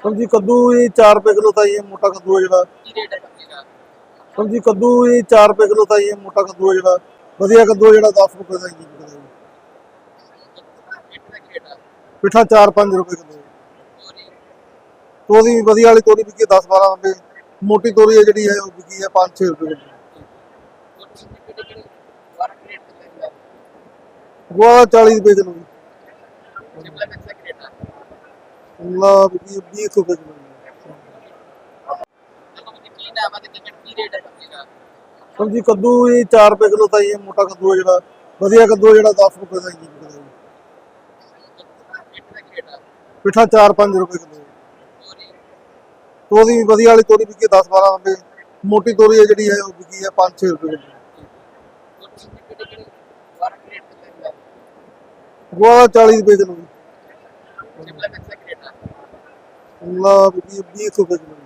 सब्जी कद्दू ये 4 रुपए किलो था। ये मोटा कद्दू है जरा। सब्जी कद्दू ये 4 रुपए किलो था। ये मोटा कद्दू है जरा। वधिया कद्दू है जरा 10 रुपए का जी बिकदा जी। पिठा 4-5 रुपए किलो। तोरी वधिया वाली तोरी बिकी 10-12 रुपए। मोटी तोरी है जी है वो बिकी है 5-6 रुपए किलो। गुआरा 40 रुपए किलो जी। शिमला बिकी 20 रुपए किलो जी। सब्जी कद्दू ये 4 रुपए किलो था। ये मोटा कद्दू है जरा। वधिया कद्दू है जरा 10 रुपए का जी बिकदा जी। पिठा 4-5 रुपए किलो। तोरी वधिया वाली तोरी बिकी 10-12 रुपए। मोटी तोरी है जी है वो बिकी है 5-6 रुपए किलो। गुआरा 40 रुपए किलो जी। शिमला बिकी 20 रुपए किलो।